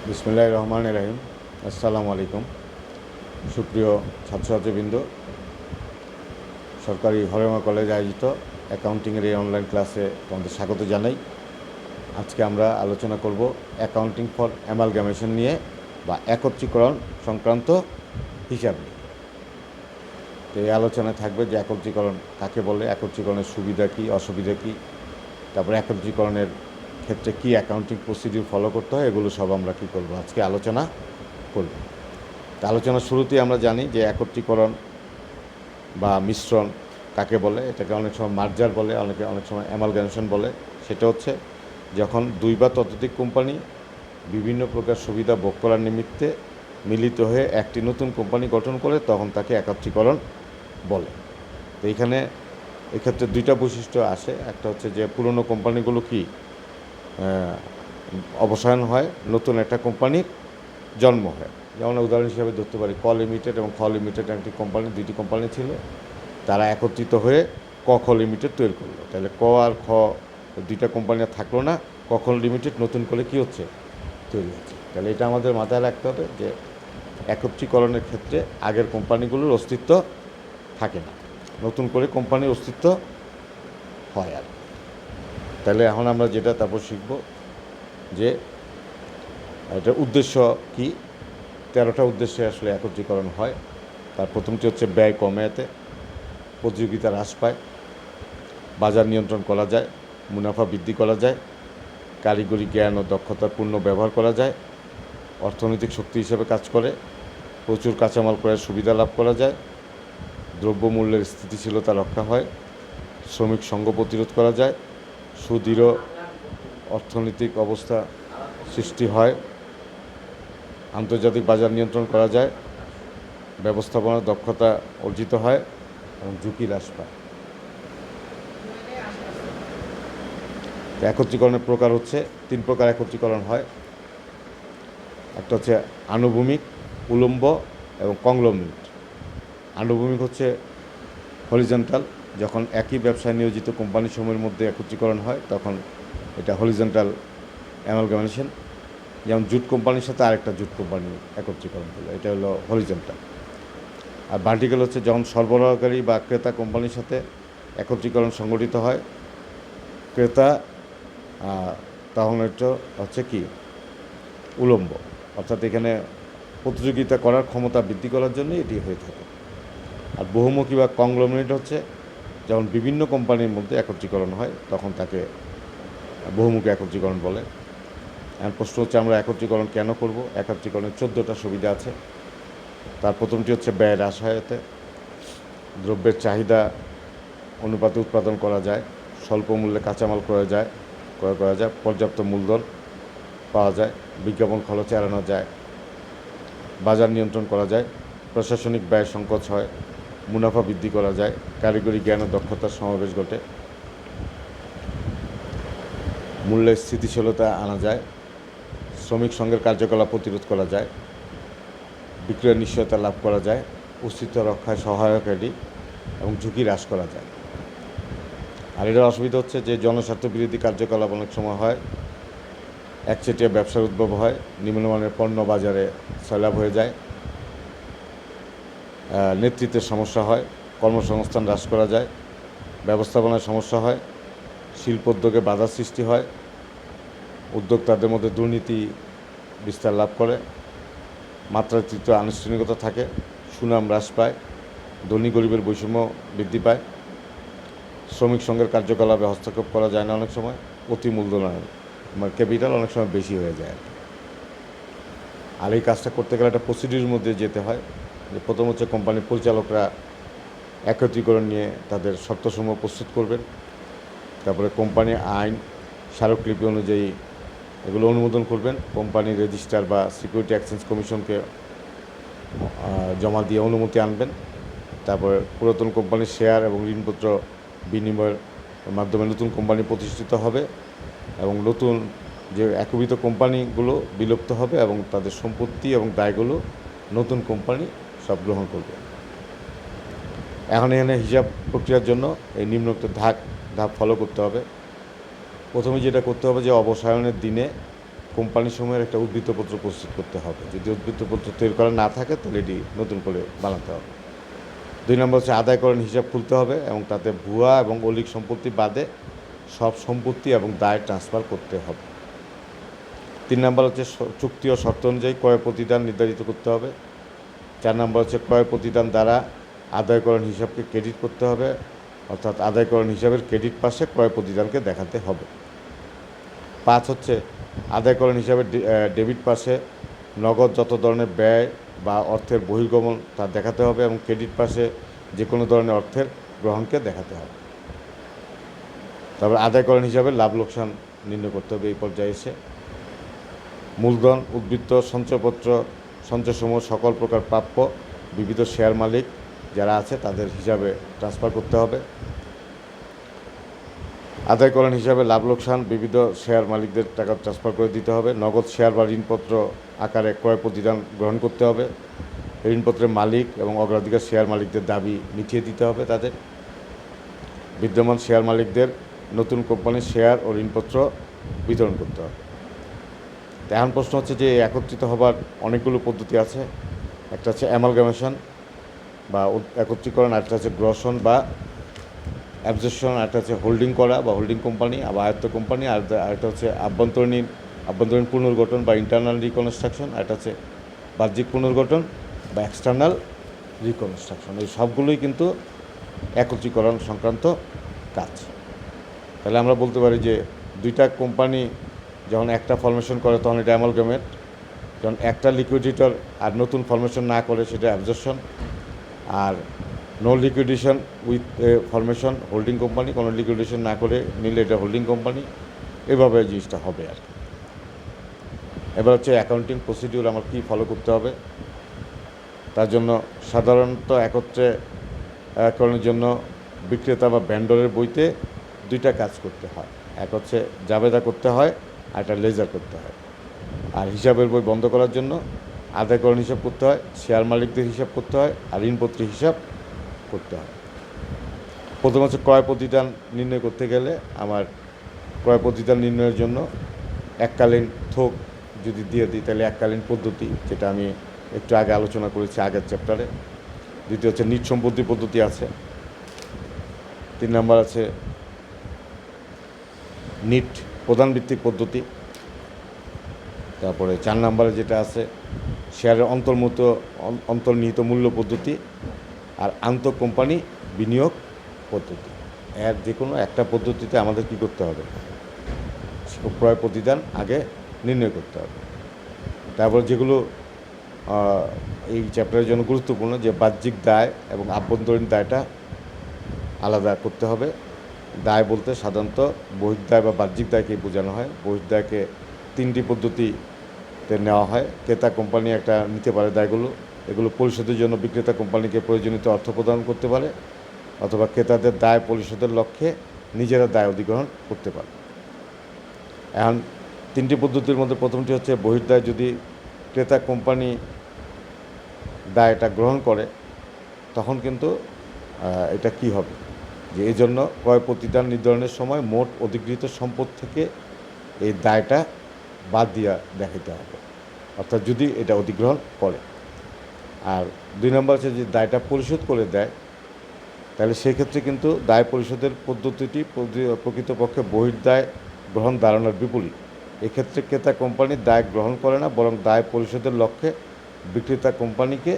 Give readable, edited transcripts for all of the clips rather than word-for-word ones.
বিসমিল্লাহির রহমানির রহিম। আসসালামু আলাইকুম। সুপ্রিয় ছাত্রছাত্রীবৃন্দ, সরকারি হরেমা কলেজ আয়োজিত অ্যাকাউন্টিংয়ের এই অনলাইন ক্লাসে তোমাদের স্বাগত জানাই। আজকে আমরা আলোচনা করব অ্যাকাউন্টিং ফর অ্যামালগামেশন নিয়ে বা একত্রীকরণ সংক্রান্ত হিসাব নিয়ে। তো এই আলোচনায় থাকবে যে একত্রীকরণ কাকে বলে, একত্রীকরণের সুবিধা কী, অসুবিধা কী, তারপরে একত্রীকরণের ক্ষেত্রে কী অ্যাকাউন্টিং প্রসিডিউর ফলো করতে হয়, এগুলো সব আমরা কী করব আজকে আলোচনা করব। আলোচনার শুরুতেই আমরা জানি যে একত্রীকরণ বা মিশ্রণ কাকে বলে। এটাকে অনেক সময় মার্জার বলে, অনেক সময় অ্যামালগামেশন বলে। সেটা হচ্ছে যখন দুই বা ততোধিক কোম্পানি বিভিন্ন প্রকার সুবিধা ভোগ করার নিমিত্তে মিলিত হয়ে একটি নতুন কোম্পানি গঠন করে, তখন তাকে একত্রীকরণ বলে। তো এক্ষেত্রে দুইটা বৈশিষ্ট্য আসে। একটা হচ্ছে যে পুরনো কোম্পানিগুলো কি অবসায়ন হয়, নতুন একটা কোম্পানির জন্ম হয়। যেমন উদাহরণ হিসাবে ধরতে পারি ক লিমিটেড এবং খ লিমিটেড, একটি কোম্পানি, দুইটি কোম্পানি ছিল, তারা একত্রিত হয়ে ক খ লিমিটেড তৈরি করলো। তাহলে ক আর খ দুইটা কোম্পানি আর থাকলো না, ক খ লিমিটেড নতুন করে কী হচ্ছে, তৈরি হচ্ছে। তাহলে এটা আমাদের মাথায় রাখতে হবে যে একত্রীকরণের ক্ষেত্রে আগের কোম্পানিগুলোর অস্তিত্ব থাকে না, নতুন করে কোম্পানির অস্তিত্ব হয়। আর তাহলে এখন আমরা যেটা তারপর শিখব যে এটার উদ্দেশ্য কী। 13টা উদ্দেশ্যে আসলে একত্রীকরণ হয়। তার প্রথমটি হচ্ছে ব্যয় কমাতে, প্রতিযোগিতা হ্রাস পায়, বাজার নিয়ন্ত্রণ করা যায়, মুনাফা বৃদ্ধি করা যায়, কারিগরি জ্ঞান ও দক্ষতার পূর্ণ ব্যবহার করা যায়, অর্থনৈতিক শক্তি হিসেবে কাজ করে, প্রচুর কাঁচামাল ক্রয়ের সুবিধা লাভ করা যায়, দ্রব্যমূল্যের স্থিতিশীলতা রক্ষা হয়, শ্রমিক সঙ্গ প্রতিরোধ করা যায়, সুদৃঢ় অর্থনৈতিক অবস্থা সৃষ্টি হয়, আন্তর্জাতিক বাজার নিয়ন্ত্রণ করা যায়, ব্যবস্থাপনার দক্ষতা অর্জিত হয় এবং ঝুঁকি হ্রাস পায়। একত্রীকরণের প্রকার হচ্ছে 3 প্রকার একত্রীকরণ হয়। একটা হচ্ছে আনুভূমিক, উলম্ব এবং কংগ্লোমেরেট। আনুভূমিক হচ্ছে হরিজন্টাল, যখন একই ব্যবসায় নিয়োজিত কোম্পানিসমূহের মধ্যে একত্রীকরণ হয় তখন এটা হরিজন্টাল অ্যামালগামেশন। যেমন জুট কোম্পানির সাথে আরেকটা জুট কোম্পানি একত্রীকরণ হলো, এটা হলো হরিজন্টাল। আর ভার্টিক্যাল হচ্ছে যখন সরবরাহকারী বা ক্রেতা কোম্পানির সাথে একত্রীকরণ সংগঠিত হয়, ক্রেতা তখন এটা হচ্ছে কি উলম্ব, অর্থাৎ এখানে প্রতিযোগিতা করার ক্ষমতা বৃদ্ধি করার জন্য এটি হয়ে থাকে। আর বহুমুখী বা কংগ্লোমেরেট হচ্ছে যখন বিভিন্ন কোম্পানির মধ্যে একত্রীকরণ হয় তখন তাকে বহুমুখী একত্রীকরণ বলে। এখন প্রশ্ন হচ্ছে আমরা একত্রীকরণ কেন করব। একত্রীকরণের 14টা সুবিধা আছে। তার প্রথমটি হচ্ছে ব্যয় হ্রাস হয়। এতে দ্রব্যের চাহিদা অনুপাতে উৎপাদন করা যায়, স্বল্প মূল্যে কাঁচামাল ক্রয় করা যায়, পর্যাপ্ত মূলধন পাওয়া যায়, বিজ্ঞাপন খরচ এড়ানো যায়, বাজার নিয়ন্ত্রণ করা যায়, প্রশাসনিক ব্যয় সংকোচ হয়, মুনাফা বৃদ্ধি করা যায়, কারিগরি জ্ঞান ও দক্ষতার সমাবেশ ঘটে, মূল্যের স্থিতিশীলতা আনা যায়, শ্রমিক সংঘের কার্যকলাপ প্রতিরোধ করা যায়, বিক্রয়ের নিশ্চয়তা লাভ করা যায়, অস্তিত্ব রক্ষায় সহায়ক এটি এবং ঝুঁকি হ্রাস করা যায়। আর এটার অসুবিধা হচ্ছে যে জনস্বার্থ বিরোধী কার্যকলাপ অনেক সময় হয়, একচেটিয়া ব্যবসার উদ্ভব হয়, নিম্নমানের পণ্য বাজারে সয়লাভ হয়ে যায়, নেতৃত্বের সমস্যা হয়, কর্মসংস্থান হ্রাস করা যায়, ব্যবস্থাপনায় সমস্যা হয়, শিল্পোদ্যোগে বাধার সৃষ্টি হয়, উদ্যোক্তাদের মধ্যে দুর্নীতি বিস্তার লাভ করে, মাত্রাতিরিক্ত আনুষ্ঠানিকতা থাকে, সুনাম হ্রাস পায়, ধনী গরিবের বৈষম্য বৃদ্ধি পায়, শ্রমিক সংঘের কার্যকলাপে হস্তক্ষেপ করা যায় না, অনেক সময় অতি মূলধন ক্যাপিটাল অনেক সময় বেশি হয়ে যায়। আর এই কাজটা করতে গেলে একটা প্রসিডিউরের মধ্যে যেতে হয়। যে প্রথম হচ্ছে কোম্পানির পরিচালকরা একত্রীকরণ নিয়ে তাদের শর্তসমূহ প্রস্তুত করবেন, তারপরে কোম্পানির আইন স্মারকলিপি অনুযায়ী এগুলো অনুমোদন করবেন, কোম্পানির রেজিস্ট্রার বা সিকিউরিটি এক্সচেঞ্জ কমিশনকে জমা দিয়ে অনুমতি আনবেন। তারপরে পুরাতন কোম্পানির শেয়ার এবং ঋণপত্র বিনিময়ের মাধ্যমে নতুন কোম্পানি প্রতিষ্ঠিত হবে এবং নতুন যে একীভূত কোম্পানিগুলো বিলুপ্ত হবে এবং তাদের সম্পত্তি এবং দায়গুলো নতুন কোম্পানি সব গ্রহণ করবে। এখন এখানে হিসাব প্রক্রিয়ার জন্য এই নিম্নোক্ত ধাপ ফলো করতে হবে। প্রথমে যেটা করতে হবে যে অবসায়নের দিনে কোম্পানিসমূহের একটা উদ্ধৃতপত্র প্রস্তুত করতে হবে। যদি উদ্ধৃতপত্র তৈরি করা না থাকে তাহলে এটি নতুন করে বানাতে হবে। 2 নম্বর হচ্ছে আদায়করণ হিসাব খুলতে হবে এবং তাতে ভুয়া এবং অলীক সম্পত্তি বাদে সব সম্পত্তি এবং দায় ট্রান্সফার করতে হবে। 3 নম্বর হচ্ছে চুক্তি ও শর্ত অনুযায়ী ক্রয় প্রতিদান নির্ধারিত করতে হবে। 4 নম্বর হচ্ছে ক্রয় প্রতিদান দ্বারা আদায়করণ হিসাবকে ক্রেডিট করতে হবে, অর্থাৎ আদায়করণ হিসাবের ক্রেডিট পাশে ক্রয় প্রতিদানকে দেখাতে হবে। 5 হচ্ছে আদায়করণ হিসাবের ডেবিট পাশে নগদ যত ধরনের ব্যয় বা অর্থের বহির্গমন তা দেখাতে হবে এবং ক্রেডিট পাশে যে কোনো ধরনের অর্থের গ্রহণকে দেখাতে হবে। তারপর আদায়করণ হিসাবে লাভ লোকসান নির্ণয় করতে হবে। এই পর্যায়ে এসে মূলধন, উদ্বৃত্ত, সঞ্চয়পত্র, সঞ্চয়সমূহ সকল প্রকার প্রাপ্য বিবিধ শেয়ার মালিক যারা আছে তাদের হিসাবে ট্রান্সফার করতে হবে। আদায়করণ হিসাবে লাভ লোকসান বিবিধ শেয়ার মালিকদের টাকা ট্রান্সফার করে দিতে হবে। নগদ শেয়ার বা ঋণপত্র আকারে ক্রয় প্রতিদান গ্রহণ করতে হবে। ঋণপত্রের মালিক এবং অগ্রাধিকার শেয়ার মালিকদের দাবি মিটিয়ে দিতে হবে। তাদের বিদ্যমান শেয়ার মালিকদের নতুন কোম্পানির শেয়ার ও ঋণপত্র বিতরণ করতে হবে। এখন প্রশ্ন হচ্ছে যে একত্রিত হবার অনেকগুলো পদ্ধতি আছে। একটা হচ্ছে অ্যামালগামেশন বা একত্রীকরণ, আরেকটা হচ্ছে গ্রসন বা অ্যাবজেকশন, আরেকটা হচ্ছে হোল্ডিং করা বা হোল্ডিং কোম্পানি বা আয়ত্ত কোম্পানি, আর আরেকটা হচ্ছে আভ্যন্তরীণ পুনর্গঠন বা ইন্টারনাল রিকনস্ট্রাকশন, আরেকটা হচ্ছে বাহ্যিক পুনর্গঠন বা এক্সটার্নাল রিকনস্ট্রাকশন। এই সবগুলোই কিন্তু একত্রীকরণ সংক্রান্ত কাজ। তাহলে আমরা বলতে পারি যে দুইটা কোম্পানি যখন একটা ফরমেশন করে তখন এটা অ্যামালগামেট, যখন একটা লিকুইডিটর আর নতুন ফরমেশন না করে সেটা অ্যাবজর্পশন, আর no liquidation with formation holding company, কোনো লিকুইডেশন না করে নিলে এটা হোল্ডিং কোম্পানি। এভাবে জিনিসটা হবে আর কি। এবার হচ্ছে অ্যাকাউন্টিং প্রসিডিউর আমার কী ফলো করতে হবে। তার জন্য সাধারণত একত্রেকরণের জন্য বিক্রেতা বা ভেন্ডরের বইতে দুইটা কাজ করতে হয়। এক হচ্ছে জাবেদা করতে হয়, আর একটা লেজার করতে হয়। আর হিসাবের বই বন্ধ করার জন্য আদায়করণ হিসাব করতে হয়, শেয়ার মালিকদের হিসাব করতে হয়, আর ঋণপত্রের হিসাব করতে হয়। প্রথম হচ্ছে ক্রয় প্রতিদান নির্ণয় করতে গেলে আমার ক্রয় প্রতিদান নির্ণয়ের জন্য এককালীন থোক যদি দিয়ে দিই তাহলে এককালীন পদ্ধতি, যেটা আমি একটু আগে আলোচনা করেছি আগের চ্যাপ্টারে। দ্বিতীয় হচ্ছে নিট সম্পত্তি পদ্ধতি আছে। 3 নম্বর আছে নিট প্রধান ভিত্তিক পদ্ধতি। তারপরে 4 নম্বরে যেটা আছে শেয়ারের অন্তর্নিহিত মূল্য পদ্ধতি আর আন্তঃ কোম্পানি বিনিয়োগ পদ্ধতি। এর যে কোনো একটা পদ্ধতিতে আমাদের কী করতে হবে, ক্রয় প্রতিদান আগে নির্ণয় করতে হবে। তারপর যেগুলো এই চ্যাপ্টারের জন্য গুরুত্বপূর্ণ, যে বাহ্যিক দায় এবং আভ্যন্তরীণ দায়টা আলাদা করতে হবে। দায় বলতে সাধারণত বহির্দায় বা বাহ্যিক দায়কেই বোঝানো হয়। বহির্দায়কে 3টি পদ্ধতিতে নেওয়া হয়। ক্রেতা কোম্পানি একটা নিতে পারে দায়গুলো, এগুলো পরিশোধের জন্য বিক্রেতা কোম্পানিকে প্রয়োজনীয় অর্থ প্রদান করতে পারে, অথবা ক্রেতাদের দায় পরিশোধের লক্ষ্যে নিজেরা দায় অধিগ্রহণ করতে পারে। এখন 3টি পদ্ধতির মধ্যে প্রথমটি হচ্ছে বহির্দায়। যদি ক্রেতা কোম্পানি দায়টা গ্রহণ করে তখন কিন্তু এটা কি হবে, যে এই জন্য ক্রয় প্রতিদান নির্ধারণের সময় মোট অধিগৃহীত সম্পদ থেকে এই দায়টা বাদ দিয়া দেখাতে হবে, অর্থাৎ যদি এটা অধিগ্রহণ করে। আর 2 নম্বর হচ্ছে যে দায়টা পরিশোধ করে দেয়, তাহলে সেক্ষেত্রে কিন্তু দায় পরিশোধের পদ্ধতিটি প্রকৃতপক্ষে বহির্দায় গ্রহণ ধারণার বিপরীত। এক্ষেত্রে ক্রেতা কোম্পানি দায় গ্রহণ করে না, বরং দায় পরিশোধের লক্ষ্যে বিক্রেতা কোম্পানিকে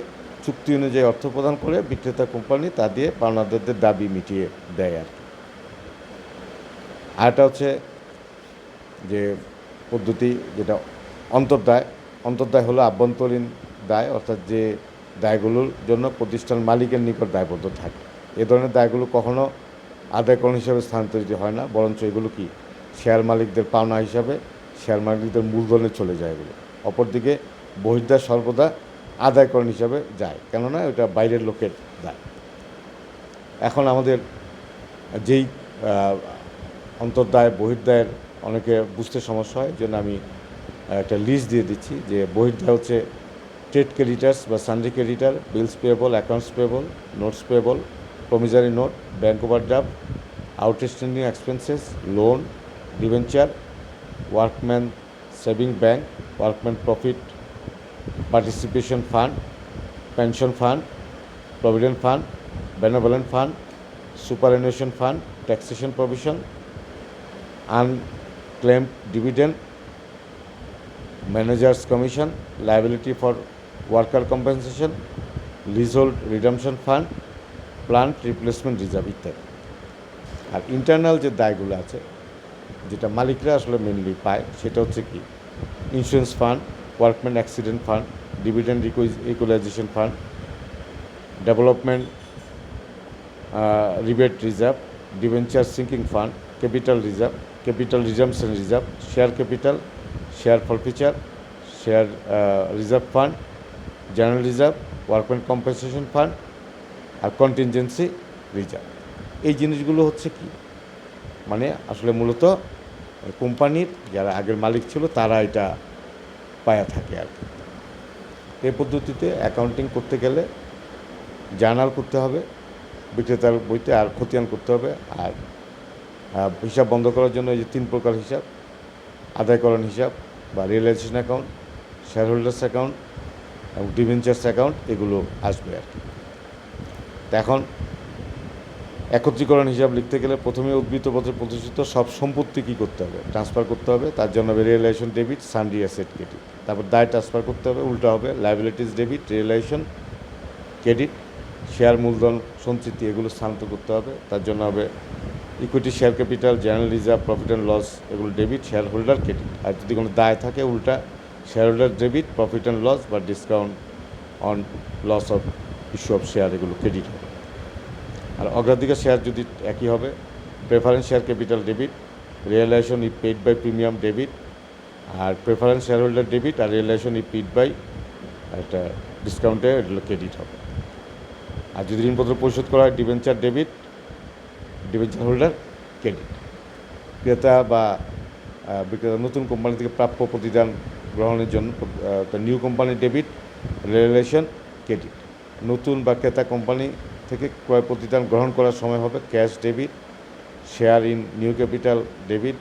চুক্তি অনুযায়ী অর্থ প্রদান করে বিক্রেতা কোম্পানি তা দিয়ে পাওনাদারদের দাবি মিটিয়ে দেয় আর কি। আরেকটা হচ্ছে যে পদ্ধতি যেটা অন্তর্দায়। অন্তর্দায় হলো আভ্যন্তরীণ দায়, অর্থাৎ যে দায়গুলোর জন্য প্রতিষ্ঠান মালিকের নিকট দায়বদ্ধ থাকে। এ ধরনের দায়গুলো কখনো আদায়করণ হিসাবে স্থানান্তরিত হয় না, বরঞ্চ এগুলো কি শেয়ার মালিকদের পাওনা হিসাবে শেয়ার মালিকদের মূলধনে চলে যায় এগুলো। অপরদিকে বহির্দায় সর্বদা আদায়করণ হিসাবে যায়, কেননা ওটা বাইরের লোকের দায়। এখন আমাদের যেই অন্তর্দায় বহির্দায়ের অনেকে বুঝতে সমস্যা হয়, জন্য আমি একটা লিস্ট দিয়ে দিচ্ছি। যে বহির্দায় হচ্ছে ট্রেড ক্রেডিটার্স বা sundry creditor, bills payable, accounts payable, notes payable, promissory note, bank overdraft, outstanding expenses, loan, debenture, workman saving bank, workman profit participation fund, pension fund, provident fund, benevolent fund, superannuation fund, taxation provision, unclaimed dividend, managers commission, liability for worker compensation, leasehold redemption fund, plant replacement reserve ইত্যাদি। আর internal যে দায়গুলো আছে, যেটা মালিকরা আসলে mainly পায়, সেটা হচ্ছে কি insurance fund, workman accident fund, dividend equalisation fund, development rebate reserve, debenture sinking fund, capital reserve, capital reservation reserve, share capital, share forfeiture, share reserve fund, general reserve, workman compensation fund আর contingency reserve. এই জিনিসগুলো হচ্ছে কি মানে আসলে মূলত কোম্পানির যারা আগের মালিক ছিল তারা এটা পায়া থাকে আর কি। এই পদ্ধতিতে অ্যাকাউন্টিং করতে গেলে জার্নাল করতে হবে বিক্রেতার বইতে, আর খতিয়ান করতে হবে। আর হিসাব বন্ধ করার জন্য এই যে 3 প্রকার হিসাব, আদায়করণ হিসাব বা realisation account, share holders account এবং ডিভেঞ্চার্স অ্যাকাউন্ট, এগুলো আসবে আর কি। তো এখন একত্রীকরণ হিসাব লিখতে গেলে প্রথমে উদ্বৃত্ত পত্রে প্রদর্শিত সব সম্পত্তি কী করতে হবে, ট্রান্সফার করতে হবে। তার জন্য হবে realisation debit, sundry asset credit. তারপর দায় ট্রান্সফার করতে হবে, উল্টা হবে liabilities debit, realisation credit. Share মূলধন সঞ্চিতি এগুলো স্থানান্তর করতে হবে, তার জন্য হবে equity share capital, general reserve, profit and loss এগুলো ডেবিট, শেয়ার হোল্ডার ক্রেডিট। আর যদি কোনো দায় থাকে উল্টা share holder debit, profit and loss বা discount on loss of issue of share এগুলো ক্রেডিট হবে। আর অগ্রাধিকার শেয়ার যদি একই হবে, preference share capital debit, realisation if paid by premium debit, আর প্রেফারেন্স শেয়ার হোল্ডার ডেবিট, আর রিয়েলাইজেশন ইফ পেইড বাই একটা ডিসকাউন্টে এগুলো ক্রেডিট হবে। আর যদি ঋণপত্র পরিশোধ করা হয় debenture debit, debenture holder credit. ক্রেতা বা বিক্রেতা নতুন কোম্পানি থেকে প্রাপ্য প্রতিদান গ্রহণের জন্য new company debit, realisation credit. নতুন বা ক্রেতা কোম্পানি থেকে ক্রয় প্রতিদান গ্রহণ করার সময় হবে cash debit, share in new capital debit,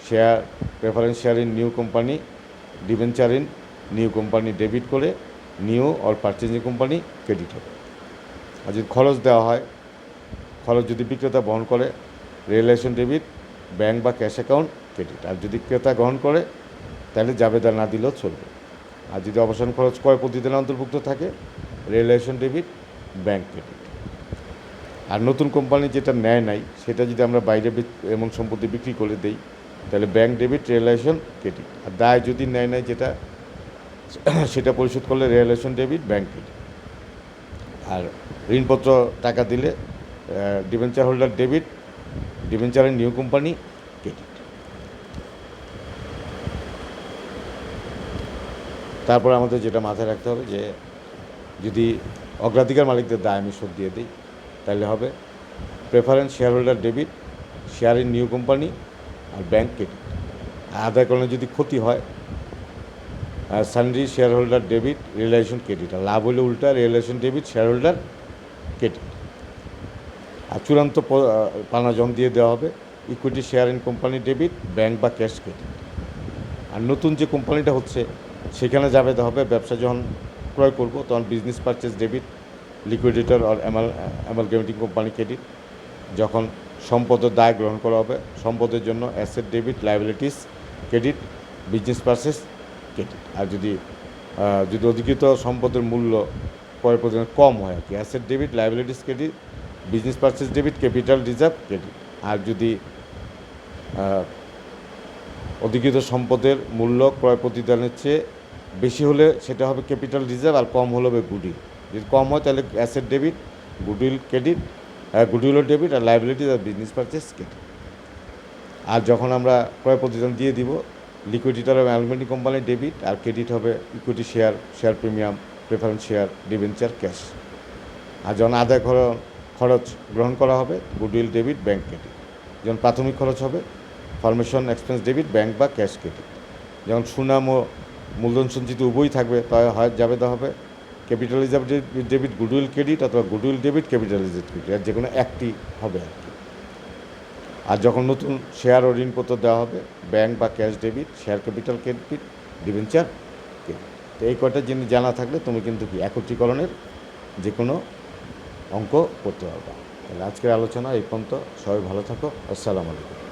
share preference share in new company, debenture in new company debit করে new or purchasing company credit হবে। আর যদি খরচ দেওয়া হয়, খরচ যদি বিক্রেতা বহন করে রিয়েলাইজেশন ডেবিট, ব্যাংক বা ক্যাশ অ্যাকাউন্ট ক্রেডিট। আর যদি ক্রেতা গ্রহণ করে তাহলে জাবেদা না দিলেও চলবে। আর যদি অবসান খরচ ক্রয় প্রতিদিনে অন্তর্ভুক্ত থাকে রিয়েলাইজেশন ডেবিট, ব্যাংক ক্রেডিট। আর নতুন কোম্পানি যেটা নেয় নাই সেটা যদি আমরা বাইরে এমন সম্পত্তি বিক্রি করে দেই তাহলে ব্যাংক ডেবিট, রিয়েলাইজেশন ক্রেডিট। আর দায় যদি নেয় নাই যেটা সেটা পরিশোধ করলে রিয়েলাইজেশন ডেবিট, ব্যাংক ক্রেডিট। আর ঋণপত্র টাকা দিলে ডিবেঞ্চার হোল্ডার ডেবিট, ডিবেঞ্চারের নিউ কোম্পানি ক্রেডিট। তারপর আমাদের যেটা মাথায় রাখতে হবে যে যদি অগ্রাধিকার মালিকদের দায় আমি শোধ দিয়ে দিই তাহলে হবে preference share holder debit, share in new company আর ব্যাংক ক্রেডিট। আদায়করণে যদি ক্ষতি হয় sundry share holder debit, realisation credit. আর লাভ হলে উল্টা realisation debit, share holder credit. আর চূড়ান্ত পানা জন দিয়ে দেওয়া হবে equity share in company debit, bank বা ক্যাশ ক্রেডিট। আর নতুন যে কোম্পানিটা হচ্ছে সেখানে জাবেদা হবে ব্যবসা যখন ক্রয় করব তখন বিজনেস পারচেজ ডেবিট, লিকুইডেটর আর অ্যামালগেমেটিং কোম্পানি ক্রেডিট। যখন সম্পদের দায় গ্রহণ করা হবে সম্পদের জন্য asset debit, liabilities credit, business purchase credit. আর যদি অধিকৃত সম্পদের মূল্য ক্রয় প্রতিদিন কম হয় আর কি, asset debit, liabilities credit, business purchase debit, capital reserve credit. আর যদি অধিকৃত সম্পদের মূল্য ক্রয় প্রতিদানের চেয়ে বেশি হলে সেটা হবে ক্যাপিটাল রিজার্ভ, আর কম হলে হবে গুডউইল। যদি কম হয় তাহলে অ্যাসেট ডেবিট, গুডউইল ক্রেডিট, গুডউইলও ডেবিট, আর লায়াবিলিটিস আর বিজনেস পারচেজ ক্রেডিট। আর যখন আমরা ক্রয় প্রতিদান দিয়ে দিব লিকুইডিটার হবে অ্যালুমিনি কোম্পানি ডেবিট, আর ক্রেডিট হবে equity share, share premium, preference share, debenture, cash. আর যখন আদায় খরচ গ্রহণ করা হবে গুডউইল ডেবিট, ব্যাংক ক্রেডিট। যখন প্রাথমিক খরচ হবে ফরমেশন এক্সপেন্স ডেবিট, ব্যাংক বা ক্যাশ ক্রেডিট। যখন সুনাম ও মূলধন সঞ্চিত উভয়ই থাকবে তাহলে হয় জাবেদা হবে capital reserve debit, goodwill credit, অথবা goodwill debit, capital reserve credit. আর যে কোনো একটি হবে আর কি। আর যখন নতুন শেয়ার ও ঋণপত্র দেওয়া হবে, ব্যাংক বা cash debit, share capital credit, debenture credit. তো এই কয়টা জিনিস জানা থাকলে তুমি কিন্তু কি একত্রীকরণের যে কোনো অঙ্ক করতে পারবা। তাহলে আজকের আলোচনা এই পর্যন্ত। সবাই ভালো থাকো। আসসালামু আলাইকুম।